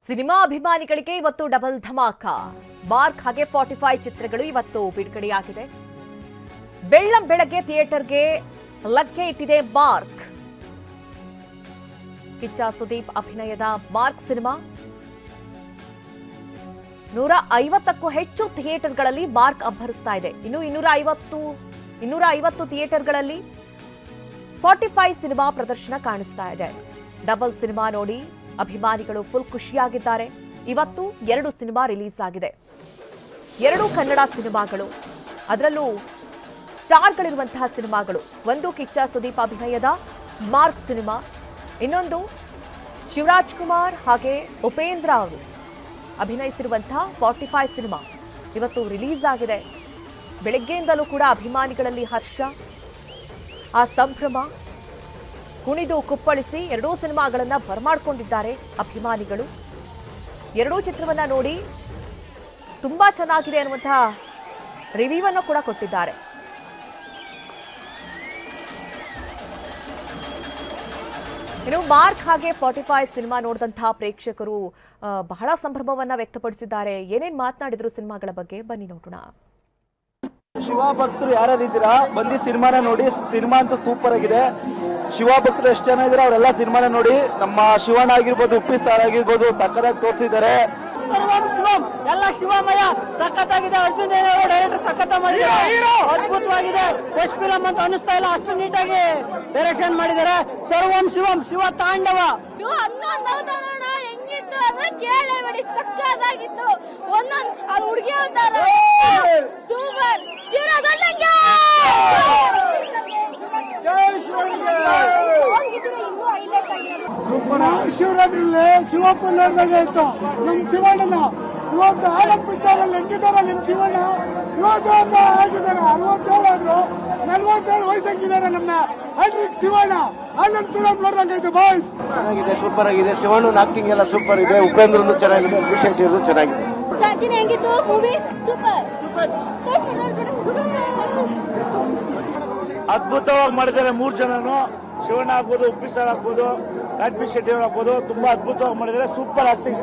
Cinema ಅಭಿಮಾನಿಗಳಿಗೆ ಇವತ್ತು double dhamaka. Mark ಹಾಗೆ 45 ಚಿತ್ರಗಳು ಇವತ್ತು ಬಿಡುಗಡೆಯಾಗಿದೆ. ಬೆಳ್ಳಂ ಬೆಳಗ್ಗೆ ಥಿಯೇಟರ್ಗೆ ಲಗ್ಗೆ ಇಟ್ಟಿದೆ ಮಾರ್ಕ್. ಕಿಚ್ಚ ಸುದೀಪ್ ಅಭಿನಯದ ಮಾರ್ಕ್ ಸಿನಿಮಾ 150ಕ್ಕೂ ಹೆಚ್ಚು ಥಿಯೇಟರ್ಗಳಲ್ಲಿ ಮಾರ್ಕ್ ಅಬ್ಬರಿಸ್ತಾ ಇದೆ. ಇನ್ನು 250 ಥಿಯೇಟರ್ಗಳಲ್ಲಿ 45 ಸಿನಿಮಾ ಪ್ರದರ್ಶನ ಕಾಣಿಸ್ತಾ ಇದೆ. ಡಬಲ್ ಸಿನಿಮಾ ನೋಡಿ ಅಭಿಮಾನಿಗಳು ಫುಲ್ ಖುಷಿಯಾಗಿದ್ದಾರೆ. ಇವತ್ತು 2 ಸಿನಿಮಾ ರಿಲೀಸ್ ಆಗಿದೆ. 2 ಕನ್ನಡ ಸಿನಿಮಾಗಳು, ಅದರಲ್ಲೂ ಸ್ಟಾರ್ಗಳಿರುವಂತಹ ಸಿನಿಮಾಗಳು. ಒಂದು ಕಿಚ್ಚ ಸುದೀಪ್ ಅಭಿನಯದ ಮಾರ್ಕ್ ಸಿನಿಮಾ, ಇನ್ನೊಂದು ಶಿವರಾಜ್ ಕುಮಾರ್ ಹಾಗೆ ಉಪೇಂದ್ರ ಅವರು ಅಭಿನಯಿಸಿರುವಂತಹ 45 ಸಿನಿಮಾ ಇವತ್ತು ರಿಲೀಸ್ ಆಗಿದೆ. ಬೆಳಗ್ಗೆಯಿಂದಲೂ ಕೂಡ ಅಭಿಮಾನಿಗಳಲ್ಲಿ ಹರ್ಷ, ಆ ಸಂಭ್ರಮ, ಕುಣಿದು ಕುಪ್ಪಳಿಸಿ 2 ಸಿನಿಮಾಗಳನ್ನ ಬರಮಾಡಿಕೊಂಡಿದ್ದಾರೆ ಅಭಿಮಾನಿಗಳು. 2 ಚಿತ್ರವನ್ನ ನೋಡಿ ತುಂಬಾ ಚೆನ್ನಾಗಿದೆ ಅನ್ನುವಂತಹ ರಿವ್ಯೂ ಅನ್ನು ಕೂಡ ಕೊಟ್ಟಿದ್ದಾರೆ. ಇನ್ನು ಮಾರ್ಕ್ ಹಾಗೆ 45 ಸಿನಿಮಾ ನೋಡಿದಂತಹ ಪ್ರೇಕ್ಷಕರು ಬಹಳ ಸಂಭ್ರಮವನ್ನ ವ್ಯಕ್ತಪಡಿಸಿದ್ದಾರೆ. ಏನೇನ್ ಮಾತನಾಡಿದ್ರು ಸಿನಿಮಾಗಳ ಬಗ್ಗೆ ಬನ್ನಿ ನೋಡೋಣ. ಶಿವ ಭಕ್ತರು ಯಾರಿದ್ದೀರಾ ಬಂದಿ ಸಿನಿಮಾನ ನೋಡಿ. ಸಿನಿಮಾ ಅಂತೂ ಸೂಪರ್ ಆಗಿದೆ. ಶಿವ ಭಕ್ತರು ಎಷ್ಟು ಜನ ಇದ್ದೀರಾ ಅವರೆಲ್ಲ ಸಿನಿಮಾನ ನೋಡಿ. ನಮ್ಮ ಶಿವಣ್ಣ ಆಗಿರ್ಬೋದು, ಉಪ್ಪಿ ಸಾರ್ ಆಗಿರ್ಬೋದು, ಸಖತ್ತಾಗಿ ತೋರಿಸಿದ್ದಾರೆ. ಎಲ್ಲ ಶಿವಮಯ ಸಖತ್ತಾಗಿದೆ. ಅರ್ಜುನ್ ಡೈರೆಕ್ಟರ್ ಸಖತ್ತ ಮಾಡಿದ್ದಾರೆ, ಅದ್ಭುತವಾಗಿದೆ. ಫಸ್ಟ್ ಫಿಲಂ ಅಂತ ಅನಿಸ್ತಾ ಇಲ್ಲ, ಅಷ್ಟು ನೀಟಾಗಿ ಡೈರೆಕ್ಷನ್ ಮಾಡಿದ್ದಾರೆ. ಸರ್ವಂ ಶಿವಂ, ಶಿವ ತಾಂಡವ ಹೆಂಗಿತ್ತು ಅಂದ್ರೆ ಕೇಳಬೇಡಿ, ಸಕ್ಕತ್ತಾಗಿತ್ತು. ಒಂದೊಂದು ಅದು ಹುಡುಗಿ ಅವತಾರ ಸೂಪರ್. ಶಿವರಾತ್ರಿಯಲ್ಲಿ ಶಿವಪ್ಪನಾಗ ಇತ್ತು ನಮ್ ಶಿವಣ್ಣನ. ಇವತ್ತು ಆನಂದ್ ಪಿಕ್ಚರ್ ಅಲ್ಲಿ ಹೆಂಗಿದಾರ ನಿಮ್ ಶಿವಣ್ಣ. ಇವತ್ತು ಆಗಿದ್ದಾರೆ 67 ಆದ್ರು, 47 ವಯಸ್ಸಾಗಿದ್ದಾರೆ ನಮ್ಮ ಹ್ಯಾಟ್ರಿಕ್ ಶಿವಣ್ಣ. ಆನಂದ್ ಫಿಲಂ ನೋಡ್ದಂಗಾಯ್ತು ಬಾಯ್ಸ್. ಚೆನ್ನಾಗಿದೆ, ಸೂಪರ್ ಆಗಿದೆ. ಶಿವಣ್ಣನ ಆಕ್ಟಿಂಗ್ ಎಲ್ಲ ಸೂಪರ್ ಇದೆ. ಉಪೇಂದ್ರನು ಚೆನ್ನಾಗಿದೆ, ಅಭಿಷೇಕ್ ಇರೋದು ಚೆನ್ನಾಗಿದೆ. ಸಚಿನ್ ಹೆಂಗಿತ್ತು ಮೂವಿ? ಸೂಪರ್. ಅದ್ಭುತವಾಗಿ ಮಾಡಿದ್ದಾರೆ 3 ಜನನು. ಶಿವಣ್ಣ ಆಗ್ಬೋದು, ಉಪ್ಪಿ ಸರ್ ಆಗ್ಬೋದು, ರಾಜ್ಬಿ ಶೆಟ್ಟಿ ಅವ್ರು ಆಗ್ಬೋದು, ತುಂಬಾ ಅದ್ಭುತವಾಗಿ ಮಾಡಿದ್ದಾರೆ. Super acting.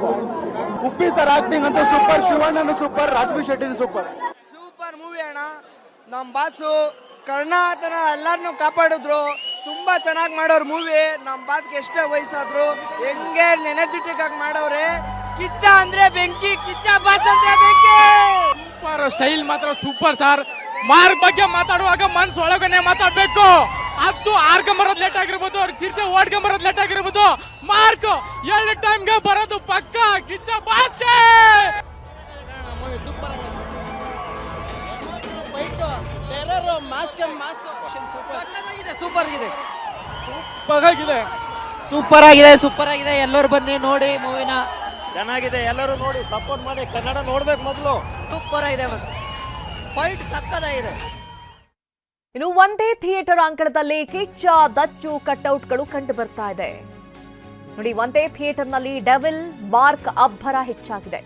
Uppi sir acting ಅಂತ ಸೂಪರ್, ಶಿವಣ್ಣನು ಸೂಪರ್, ರಾಜ್ಬಿ ಶೆಟ್ಟಿನು ಸೂಪರ್. ಸೂಪರ್ ಮೂವಿ ಅಣ್ಣ. ನಮ್ ಬಾಸು ಕರ್ನಾಟಕನ ಎಲ್ಲಾರನ್ನು ಕಾಪಾಡಿದ್ರು. ತುಂಬಾ ಚೆನ್ನಾಗಿ ಮಾಡೋರು ಮೂವಿ. ನಮ್ ಬಾಸ್ಗೆ ಎಷ್ಟೇ ವಯಸ್ಸಾದ್ರು ಹೆಂಗೆ ಎನರ್ಜೆಟಿಕ್ ಆಗಿ ಮಾಡವ್ರೆ. ಕಿಚ್ಚ ಅಂದ್ರೆ ಬೆಂಕಿ, ಕಿಚ್ಚ ಬಾಸ್ ಅಂದ್ರೆ ಬೆಂಕಿ. ಸೂಪರ್ ಸ್ಟೈಲ್ ಮಾತ್ರ ಸೂಪರ್ ಸರ್. ಮಾರ್ಕ್ ಬಗ್ಗೆ ಮಾತಾಡುವಾಗ ಮನ್ಸು ಒಳಗನೆ ಮಾತಾಡ್ಬೇಕು. ಅದು ಆರ್ಕೊಂಬರೋದು ಲೇಟ್ ಆಗಿರ್ಬೋದು, ಅವ್ರ ಚಿರತೆ ಓಡ್ಕೊಂಬರೋದು ಲೇಟ್ ಆಗಿರ್ಬೋದು, ಮಾರ್ಕ್ 2 ಟೈಮ್ಗೆ ಬರೋದು ಪಕ್ಕ. ಕಿಚ್ಚ ಬಾಸ್ಗೆ ಮೂವಿ ಸೂಪರ್ ಆಗಿದೆ. ಸೂಪರ್ ಆಗಿದೆ, ಸೂಪರ್ ಆಗಿದೆ, ಸೂಪರ್ ಆಗಿದೆ, ಸೂಪರ್ ಆಗಿದೆ. ಎಲ್ಲರೂ ಬನ್ನಿ ನೋಡಿ ಮೂವಿನ. ಚೆನ್ನಾಗಿದೆ, ಎಲ್ಲರೂ ನೋಡಿ, ಸಪೋರ್ಟ್ ಮಾಡಿ. ಕನ್ನಡ ನೋಡ್ಬೇಕು ಮೊದಲು. ಸೂಪರ್ ಆಗಿದೆ, ಮತ್ತೆ ಫೈಟ್ ಸಕ್ಕತ್ತಾಗಿದೆ. ಇನ್ನು ಒಂದೇ ಥಿಯೇಟರ್ ಅಂಕಣದಲ್ಲಿ ಕಿಚ್ಚ ದಚ್ಚು ಕಟ್ಔಟ್ಗಳು ಕಂಡು ಬರ್ತಾ ಇದೆ ನೋಡಿ. ಒಂದೇ ಥಿಯೇಟರ್ನಲ್ಲಿ ಡೆವಿಲ್ ಮಾರ್ಕ್ ಅಬ್ಬರ ಹೆಚ್ಚಾಗಿದೆ.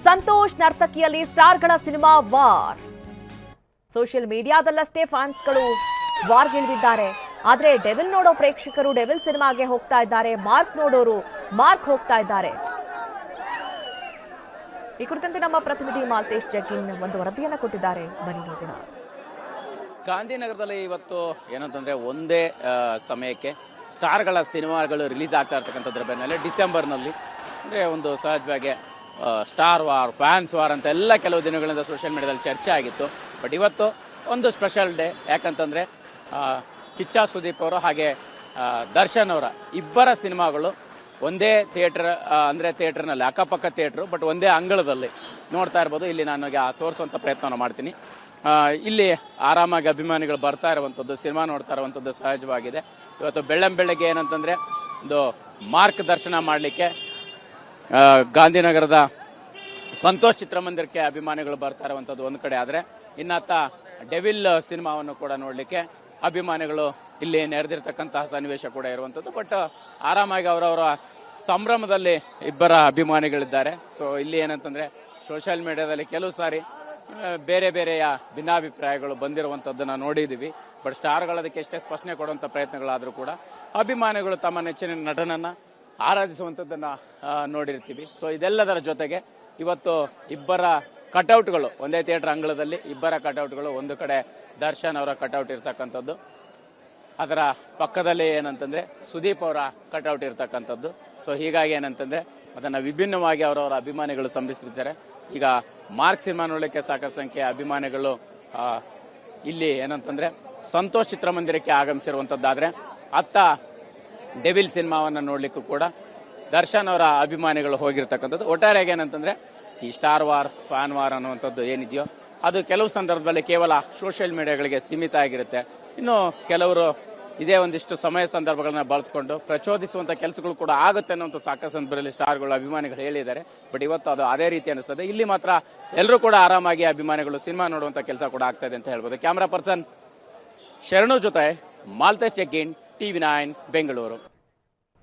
ಸಂತೋಷ್ ನರ್ತಕಿಯಲ್ಲಿ ಸ್ಟಾರ್ಗಳ ಸಿನಿಮಾ ವಾರ್. ಸೋಷಿಯಲ್ ಮೀಡಿಯಾದಲ್ಲಷ್ಟೇ ಫ್ಯಾನ್ಸ್ಗಳು ವಾರ್ಗಿಳಿದಿದ್ದಾರೆ. ಆದ್ರೆ ಡೆವಿಲ್ ನೋಡೋ ಪ್ರೇಕ್ಷಕರು ಡೆವಿಲ್ ಸಿನಿಮಾಗೆ ಹೋಗ್ತಾ ಇದ್ದಾರೆ, ಮಾರ್ಕ್ ನೋಡೋರು ಮಾರ್ಕ್ ಹೋಗ್ತಾ ಇದ್ದಾರೆ. ಈ ಕುರಿತಂತೆ ನಮ್ಮ ಪ್ರತಿನಿಧಿ ಮಾಲ್ತೇಶ್ ಜಗ್ಗಿನ್ ಒಂದು ವರದಿಯನ್ನು ಕೊಟ್ಟಿದ್ದಾರೆ, ಬನ್ನಿ ನೋಡೋಣ. ಗಾಂಧಿನಗರದಲ್ಲಿ ಇವತ್ತು ಏನಂತಂದರೆ ಒಂದೇ ಸಮಯಕ್ಕೆ ಸ್ಟಾರ್ಗಳ ಸಿನಿಮಾಗಳು ರಿಲೀಸ್ ಆಗ್ತಾ ಇರ್ತಕ್ಕಂಥದ್ರ ಬೆನ್ನಲ್ಲೇ ಡಿಸೆಂಬರ್ನಲ್ಲಿ ಅಂದರೆ ಒಂದು ಸಹಜವಾಗಿ ಸ್ಟಾರ್ ವಾರ್, ಫ್ಯಾನ್ಸ್ ವಾರ್ ಅಂತ ಎಲ್ಲ ಕೆಲವು ದಿನಗಳಿಂದ ಸೋಷಿಯಲ್ ಮೀಡಿಯಾದಲ್ಲಿ ಚರ್ಚೆ ಆಗಿತ್ತು. ಬಟ್ ಇವತ್ತು ಒಂದು ಸ್ಪೆಷಲ್ ಡೇ. ಯಾಕಂತಂದರೆ ಕಿಚ್ಚ ಸುದೀಪ್ ಅವರು ಹಾಗೆ ದರ್ಶನ್ ಅವರ ಇಬ್ಬರ ಸಿನಿಮಾಗಳು ಒಂದೇ ಥಿಯೇಟರ್, ಅಂದರೆ ಥಿಯೇಟರ್ನಲ್ಲಿ ಅಕ್ಕಪಕ್ಕ ಥಿಯೇಟ್ರು, ಬಟ್ ಒಂದೇ ಅಂಗಳದಲ್ಲಿ ನೋಡ್ತಾ ಇರ್ಬೋದು. ಇಲ್ಲಿ ನಾನು ತೋರಿಸುವಂಥ ಪ್ರಯತ್ನವನ್ನು ಮಾಡ್ತೀನಿ. ಇಲ್ಲಿ ಆರಾಮಾಗಿ ಅಭಿಮಾನಿಗಳು ಬರ್ತಾ ಇರುವಂಥದ್ದು, ಸಿನಿಮಾ ನೋಡ್ತಾ ಇರುವಂಥದ್ದು ಸಹಜವಾಗಿದೆ. ಇವತ್ತು ಬೆಳ್ಳಂಬೆಳಗ್ಗೆ ಏನಂತಂದರೆ ಒಂದು ಮಾರ್ಕ್ ದರ್ಶನ ಮಾಡಲಿಕ್ಕೆ ಗಾಂಧಿನಗರದ ಸಂತೋಷ್ ಚಿತ್ರಮಂದಿರಕ್ಕೆ ಅಭಿಮಾನಿಗಳು ಬರ್ತಾ ಇರುವಂಥದ್ದು ಒಂದು ಕಡೆ. ಆದರೆ ಇನ್ನತ್ತ ಡೆವಿಲ್ ಸಿನಿಮಾವನ್ನು ಕೂಡ ನೋಡಲಿಕ್ಕೆ ಅಭಿಮಾನಿಗಳು ಇಲ್ಲಿ ನೆರೆದಿರ್ತಕ್ಕಂತಹ ಸನ್ನಿವೇಶ ಕೂಡ ಇರುವಂಥದ್ದು. ಬಟ್ ಆರಾಮಾಗಿ ಅವರವರ ಸಂಭ್ರಮದಲ್ಲಿ ಇಬ್ಬರ ಅಭಿಮಾನಿಗಳಿದ್ದಾರೆ. ಸೊ ಇಲ್ಲಿ ಏನಂತಂದರೆ ಸೋಷಿಯಲ್ ಮೀಡಿಯಾದಲ್ಲಿ ಕೆಲವು ಸಾರಿ ಬೇರೆ ಬೇರೆಯ ಭಿನ್ನಾಭಿಪ್ರಾಯಗಳು ಬಂದಿರುವಂಥದ್ದನ್ನು ನೋಡಿದ್ದೀವಿ. ಬಟ್ ಸ್ಟಾರ್ಗಳು ಅದಕ್ಕೆ ಎಷ್ಟೇ ಸ್ಪಷ್ಟನೆ ಕೊಡುವಂಥ ಪ್ರಯತ್ನಗಳಾದರೂ ಕೂಡ ಅಭಿಮಾನಿಗಳು ತಮ್ಮ ನೆಚ್ಚಿನ ನಟನನ್ನು ಆರಾಧಿಸುವಂಥದ್ದನ್ನು ನೋಡಿರ್ತೀವಿ. ಸೊ ಇದೆಲ್ಲದರ ಜೊತೆಗೆ ಇವತ್ತು ಇಬ್ಬರ ಕಟೌಟ್ಗಳು ಒಂದೇ ಥಿಯೇಟರ್ ಅಂಗಳದಲ್ಲಿ ಇಬ್ಬರ ಕಟೌಟ್ಗಳು, ಒಂದು ಕಡೆ ದರ್ಶನ್ ಅವರ ಕಟೌಟ್ ಇರ್ತಕ್ಕಂಥದ್ದು, ಅದರ ಪಕ್ಕದಲ್ಲಿ ಏನಂತಂದರೆ ಸುದೀಪ್ ಅವರ ಕಟೌಟ್ ಇರ್ತಕ್ಕಂಥದ್ದು. ಸೊ ಹೀಗಾಗಿ ಏನಂತಂದರೆ ಅದನ್ನು ವಿಭಿನ್ನವಾಗಿ ಅವರವರ ಅಭಿಮಾನಿಗಳು ಸಂಭ್ರಮಿಸಿದ್ದಾರೆ. ಈಗ ಮಾರ್ಕ್ ಸಿನಿಮಾ ನೋಡಲಿಕ್ಕೆ ಸಾಕಷ್ಟು ಸಂಖ್ಯೆಯ ಅಭಿಮಾನಿಗಳು ಇಲ್ಲಿ ಏನಂತಂದರೆ ಸಂತೋಷ್ ಚಿತ್ರಮಂದಿರಕ್ಕೆ ಆಗಮಿಸಿರುವಂಥದ್ದಾದರೆ, ಅತ್ತ ಡೆವಿಲ್ ಸಿನಿಮಾವನ್ನು ನೋಡಲಿಕ್ಕೂ ಕೂಡ ದರ್ಶನ್ ಅವರ ಅಭಿಮಾನಿಗಳು ಹೋಗಿರ್ತಕ್ಕಂಥದ್ದು. ಒಟ್ಟಾರೆಯಾಗಿ ಏನಂತಂದರೆ ಈ ಸ್ಟಾರ್ ವಾರ್, ಫ್ಯಾನ್ ವಾರ್ ಅನ್ನುವಂಥದ್ದು ಏನಿದೆಯೋ ಅದು ಕೆಲವು ಸಂದರ್ಭದಲ್ಲಿ ಕೇವಲ ಸೋಷಿಯಲ್ ಮೀಡಿಯಾಗಳಿಗೆ ಸೀಮಿತ ಆಗಿರುತ್ತೆ. ಇನ್ನು ಕೆಲವರು ಇದೇ ಒಂದಿಷ್ಟು ಸಮಯ ಸಂದರ್ಭಗಳನ್ನ ಬಳಸ್ಕೊಂಡು ಪ್ರಚೋದಿಸುವಂಥ ಕೆಲಸಗಳು ಕೂಡ ಆಗುತ್ತೆ ಅನ್ನೋಂಥ ಸಾಕಷ್ಟು ಸಂದರ್ಭದಲ್ಲಿ ಸ್ಟಾರ್ಗಳು, ಅಭಿಮಾನಿಗಳು ಹೇಳಿದ್ದಾರೆ. ಬಟ್ ಇವತ್ತು ಅದು ಅದೇ ರೀತಿ ಅನಿಸ್ತದೆ. ಇಲ್ಲಿ ಮಾತ್ರ ಎಲ್ಲರೂ ಕೂಡ ಆರಾಮಾಗಿ ಅಭಿಮಾನಿಗಳು ಸಿನಿಮಾ ನೋಡುವಂಥ ಕೆಲಸ ಕೂಡ ಆಗ್ತಾ ಇದೆ ಅಂತ ಹೇಳ್ಬೋದು. ಕ್ಯಾಮ್ರಾ ಪರ್ಸನ್ ಶರಣು ಜೊತೆ ಮಾಲ್ತೇಶ್ ಚೆಕ್ಕಿನ್, TV9 ಬೆಂಗಳೂರು.